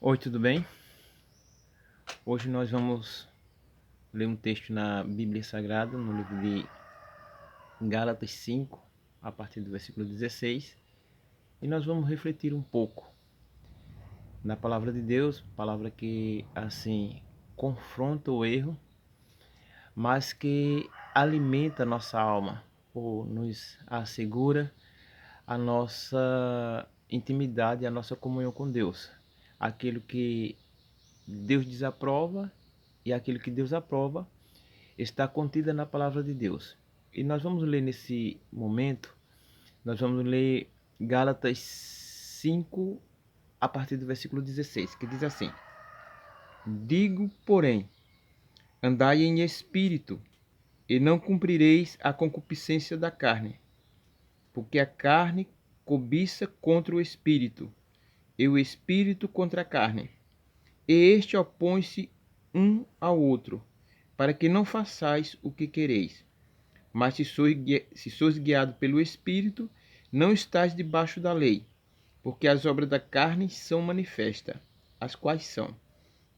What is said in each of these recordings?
Oi, tudo bem? Hoje nós vamos ler um texto na Bíblia Sagrada, no livro de Gálatas 5, a partir do versículo 16, e nós vamos refletir um pouco na palavra de Deus, palavra que, assim, confronta o erro, mas que alimenta a nossa alma, ou nos assegura a nossa intimidade, a nossa comunhão com Deus. Aquilo que Deus desaprova e aquilo que Deus aprova está contida na palavra de Deus. E nós vamos ler nesse momento, nós vamos ler Gálatas 5, a partir do versículo 16, que diz assim: Digo, porém, andai em espírito, e não cumprireis a concupiscência da carne, porque a carne cobiça contra o espírito, e o espírito contra a carne. E este opõe-se um ao outro, para que não façais o que quereis. Mas se sois guiado pelo Espírito, não estáis debaixo da lei, porque as obras da carne são manifestas, as quais são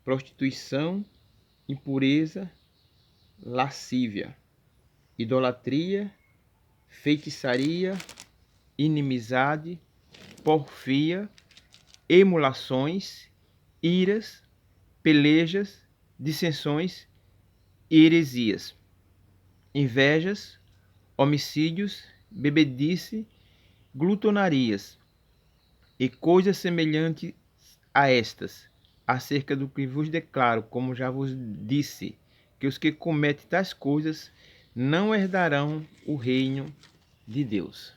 prostituição, impureza, lascívia, idolatria, feitiçaria, inimizade, porfia, emulações, iras, pelejas, dissensões e heresias, invejas, homicídios, bebedice, glutonarias e coisas semelhantes a estas, acerca do que vos declaro, como já vos disse, que os que cometem tais coisas não herdarão o reino de Deus.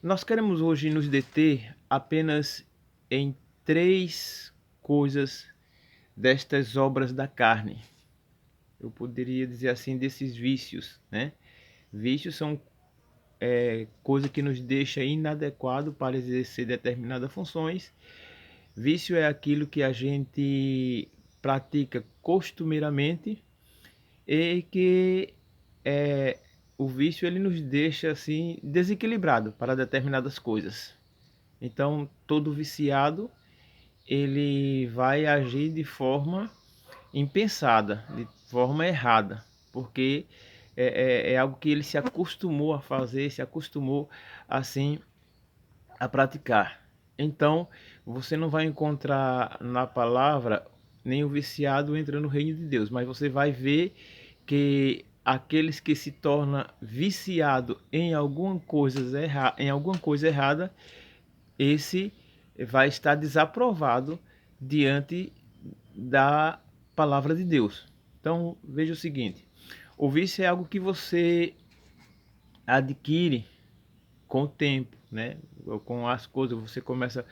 Nós queremos hoje nos deter apenas em três coisas destas obras da carne. Eu poderia dizer assim, desses vícios, né? Vícios são coisa que nos deixa inadequado para exercer determinadas funções. Vício é aquilo que a gente pratica costumeiramente e que o vício ele nos deixa assim desequilibrado para determinadas coisas. Então, todo viciado ele vai agir de forma impensada, de forma errada, porque é algo que ele se acostumou a fazer, se acostumou assim a praticar. Então, você não vai encontrar na palavra nem o viciado entra no reino de Deus, mas você vai ver que aqueles que se tornam viciado em alguma coisa errada, esse vai estar desaprovado diante da palavra de Deus. Então, veja o seguinte: o vício é algo que você adquire com o tempo, né? Com as coisas, você começa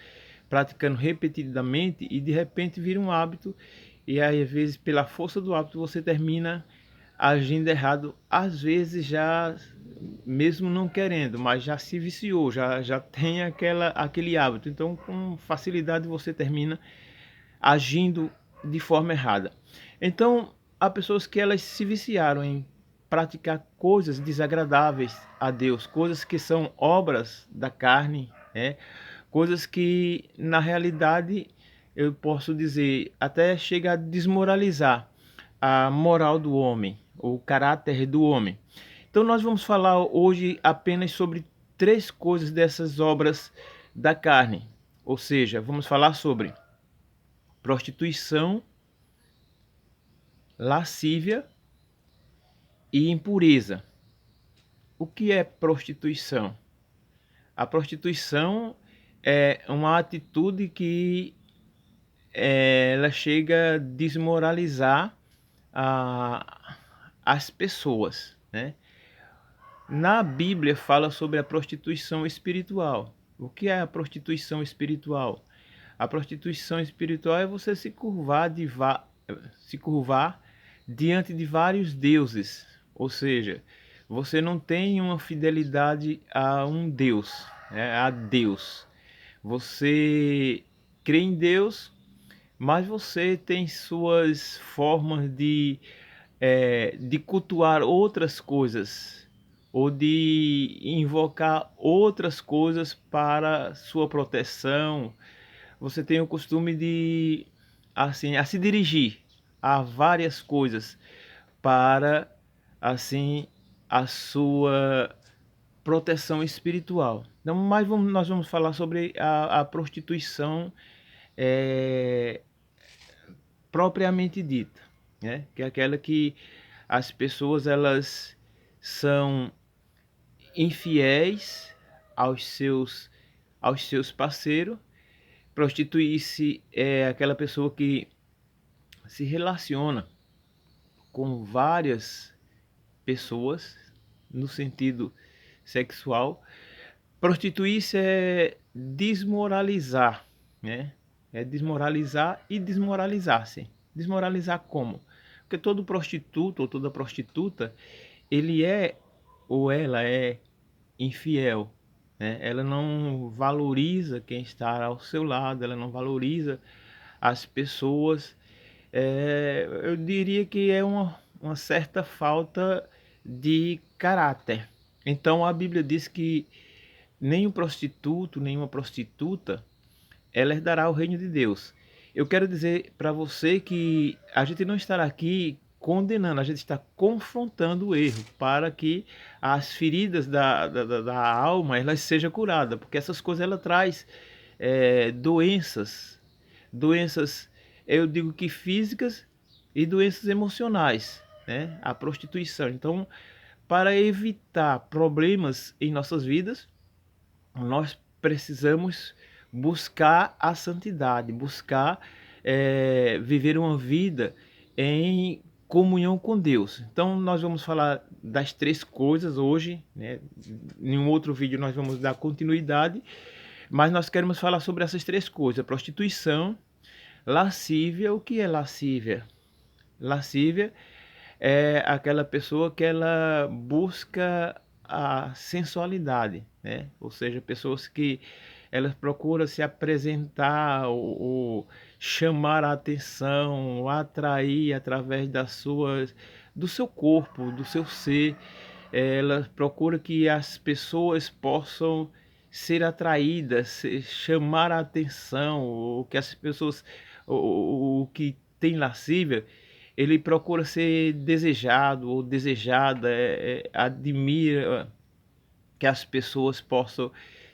praticando repetidamente e de repente vira um hábito, e aí, às vezes, pela força do hábito, você termina agindo errado, às vezes já mesmo não querendo, mas já se viciou, já tem aquele hábito. Então, com facilidade, você termina agindo de forma errada. Então, há pessoas que elas se viciaram em praticar coisas desagradáveis a Deus, coisas que são obras da carne, coisas que na realidade eu posso dizer até chega a desmoralizar a moral do homem, o caráter do homem. Então nós vamos falar hoje apenas sobre três coisas dessas obras da carne, ou seja, vamos falar sobre prostituição, lascívia e impureza. O que é prostituição? A prostituição é uma atitude que ela chega a desmoralizar as pessoas, né? Na Bíblia fala sobre a prostituição espiritual. O que é a prostituição espiritual? A prostituição espiritual é você se curvar diante de vários deuses, ou seja, você não tem uma fidelidade a um Deus, a Deus. Você crê em Deus, mas você tem suas formas de cultuar outras coisas ou de invocar outras coisas para sua proteção, você tem o costume de, assim, a se dirigir a várias coisas para, assim, a sua proteção espiritual. Então, nós vamos falar sobre a prostituição é, propriamente dita, né? Que é aquela que as pessoas elas são infiéis aos seus parceiros. Prostituir-se é aquela pessoa que se relaciona com várias pessoas no sentido sexual. Prostituir-se é desmoralizar, né? É desmoralizar e desmoralizar-se. Desmoralizar como? Porque todo prostituto ou toda prostituta, ele é ou ela é infiel, né? Ela não valoriza quem está ao seu lado, ela não valoriza as pessoas. Eu diria que é uma certa falta de caráter. Então a Bíblia diz que nem um prostituto, nem uma prostituta, ela herdará o reino de Deus. Eu quero dizer para você que a gente não está aqui condenando, a gente está confrontando o erro para que as feridas da alma elas sejam curadas, porque essas coisas ela traz doenças, eu digo que físicas e doenças emocionais, né? A prostituição. Então, para evitar problemas em nossas vidas, nós precisamos buscar a santidade, buscar viver uma vida em comunhão com Deus. Então nós vamos falar das três coisas hoje, né? Em um outro vídeo nós vamos dar continuidade, mas nós queremos falar sobre essas três coisas: prostituição, lascívia. O que é lascívia? Lascívia é aquela pessoa que ela busca a sensualidade, né? Ou seja, pessoas que elas procuram se apresentar ou chamar a atenção, atrair através do seu corpo, do seu ser. Ela procura que as pessoas possam ser atraídas, chamar a atenção, ou que as pessoas, o que tem lascívia, ele procura ser desejado ou desejada, admira que as pessoas possam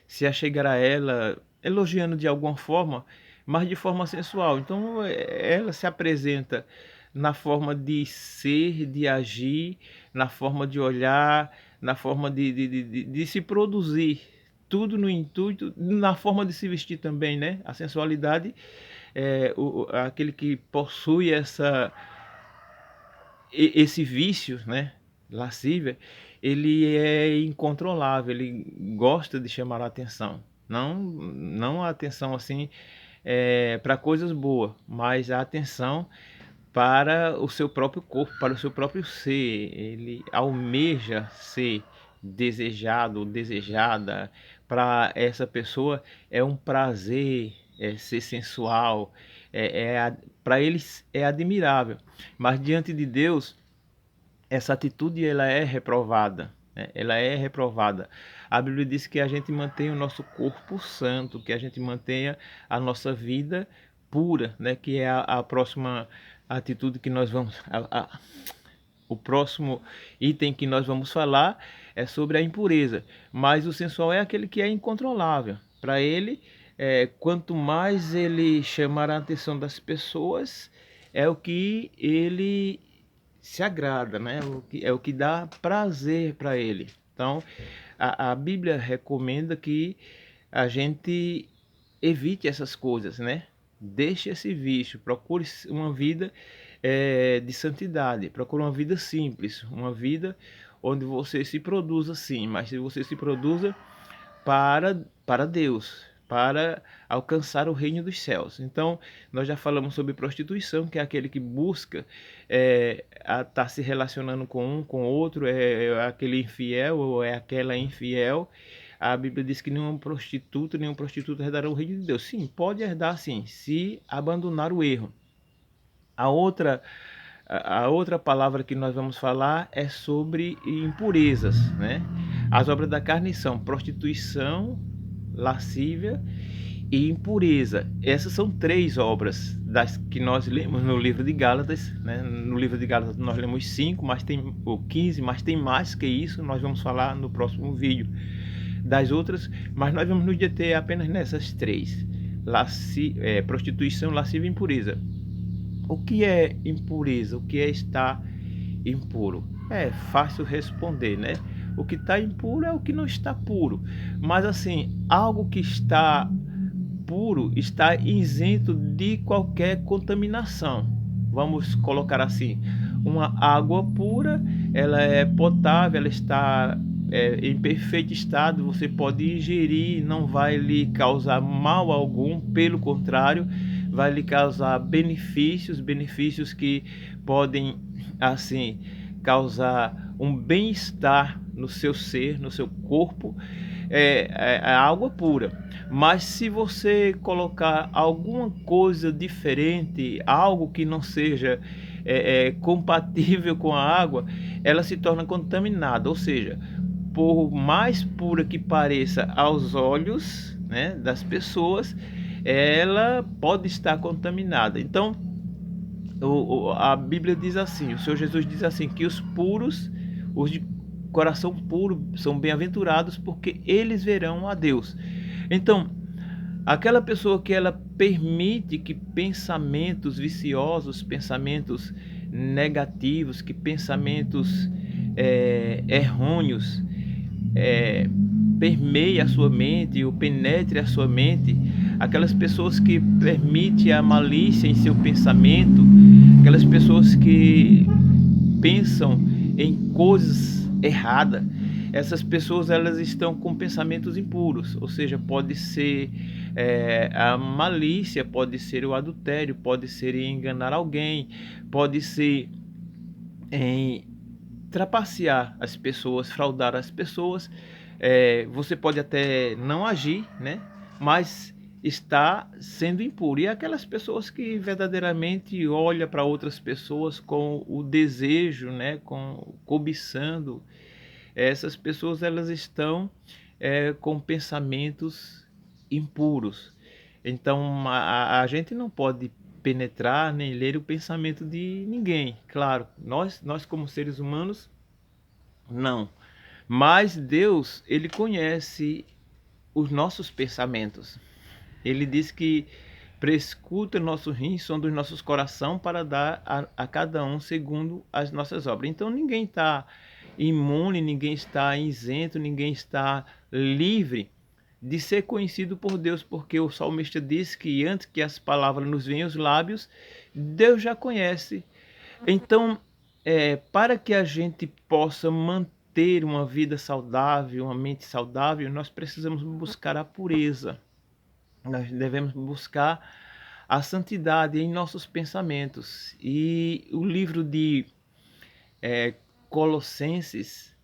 se achegar a ela, elogiando de alguma forma, mas de forma sensual. Então ela se apresenta na forma de ser, de agir, na forma de olhar, na forma de se produzir, tudo no intuito, na forma de se vestir também, né? A sensualidade é aquele que possui esse vício, né, lascívia, ele é incontrolável, ele gosta de chamar a atenção. Não a atenção assim para coisas boas, mas a atenção para o seu próprio corpo, para o seu próprio ser. Ele almeja ser desejado ou desejada. Para essa pessoa é um prazer ser sensual, para eles é admirável, mas diante de Deus essa atitude ela é reprovada, né? Ela é reprovada. A Bíblia diz que a gente mantenha o nosso corpo santo, que a gente mantenha a nossa vida pura, né? Que é a próxima atitude que nós vamos o próximo item que nós vamos falar é sobre a impureza. Mas o sensual é aquele que é incontrolável. Para ele, quanto mais ele chamar a atenção das pessoas, é o que ele se agrada, né? É o que dá prazer para ele. Então, a Bíblia recomenda que a gente evite essas coisas, né? Deixe esse vício, procure uma vida de santidade, procure uma vida simples, uma vida onde você se produza sim, mas se você se produza para Deus, para alcançar o reino dos céus. Então, nós já falamos sobre prostituição, que é aquele que busca estar se relacionando com um, com outro, é aquele infiel ou é aquela infiel. A Bíblia diz que nenhum prostituto herdará o reino de Deus. Sim, pode herdar sim, se abandonar o erro. A outra palavra que nós vamos falar é sobre impurezas, né? As obras da carne são prostituição, lascívia e impureza. Essas são 3 obras das que nós lemos no livro de Gálatas, né? No livro de Gálatas nós lemos 5, mas tem ou 15, mas tem mais que isso. Nós vamos falar no próximo vídeo das outras, mas nós vamos nos deter apenas nessas 3: prostituição, lascívia e impureza. O que é impureza? O que é estar impuro? É fácil responder, né? O que está impuro é o que não está puro. Mas assim, algo que está puro está isento de qualquer contaminação. Vamos colocar assim: uma água pura, ela é potável, ela está em perfeito estado, você pode ingerir, não vai lhe causar mal algum, pelo contrário, vai lhe causar benefícios que podem assim causar um bem-estar no seu ser, no seu corpo. É água pura. Mas se você colocar alguma coisa diferente, algo que não seja compatível com a água, ela se torna contaminada. Ou seja, por mais pura que pareça aos olhos, né, das pessoas, ela pode estar contaminada. Então, a Bíblia diz assim, o Senhor Jesus diz assim, que os puros, os de coração puro, são bem-aventurados, porque eles verão a Deus. Então, aquela pessoa que ela permite que pensamentos viciosos, pensamentos negativos, que pensamentos errôneos permeie a sua mente ou penetre a sua mente, aquelas pessoas que permitem a malícia em seu pensamento, aquelas pessoas que pensam em coisas erradas, essas pessoas elas estão com pensamentos impuros, ou seja, pode ser a malícia, pode ser o adultério, pode ser em enganar alguém, pode ser em trapacear as pessoas, fraudar as pessoas. Você pode até não agir, né? Mas está sendo impuro. E aquelas pessoas que verdadeiramente olham para outras pessoas com o desejo, né? Cobiçando, essas pessoas elas estão com pensamentos impuros. Então a gente não pode penetrar nem ler o pensamento de ninguém. Claro, nós como seres humanos, não. Mas Deus, ele conhece os nossos pensamentos. Ele diz que prescuta nosso rim, sonda os nossos coração para dar a cada um segundo as nossas obras. Então ninguém está imune, ninguém está isento, ninguém está livre de ser conhecido por Deus, porque o salmista diz que antes que as palavras nos venham aos lábios, Deus já conhece. Então, para que a gente possa manter uma vida saudável, uma mente saudável, nós precisamos buscar a pureza. Nós devemos buscar a santidade em nossos pensamentos. E o livro de Colossenses,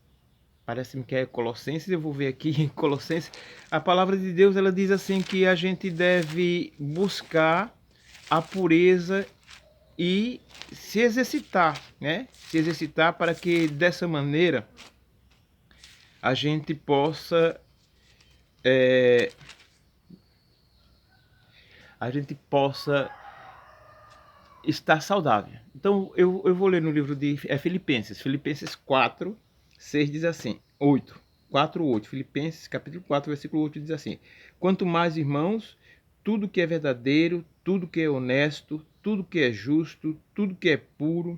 parece-me que é Colossenses, eu vou ver aqui em Colossenses, a palavra de Deus ela diz assim que a gente deve buscar a pureza e se exercitar, né? Se exercitar para que dessa maneira a gente possa estar saudável. Então eu vou ler no livro de Filipenses 4, 6 diz assim, 8, 4, 8, Filipenses capítulo 4, versículo 8 diz assim: quanto mais, irmãos, tudo que é verdadeiro, tudo que é honesto, tudo que é justo, tudo que é puro,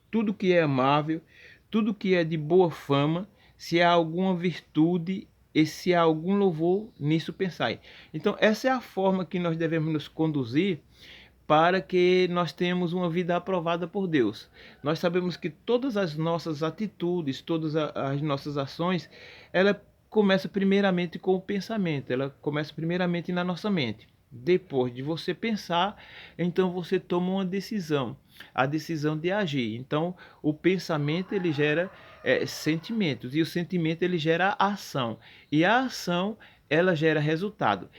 tudo que é amável, tudo que é de boa fama, se há alguma virtude e se há algum louvor, nisso pensai. Então essa é a forma que nós devemos nos conduzir para que nós tenhamos uma vida aprovada por Deus. Nós sabemos que todas as nossas atitudes, todas as nossas ações, ela começa primeiramente com o pensamento, ela começa primeiramente na nossa mente. Depois de você pensar, então você toma uma decisão, a decisão de agir. Então, o pensamento ele gera sentimentos e o sentimento ele gera ação e a ação ela gera resultado.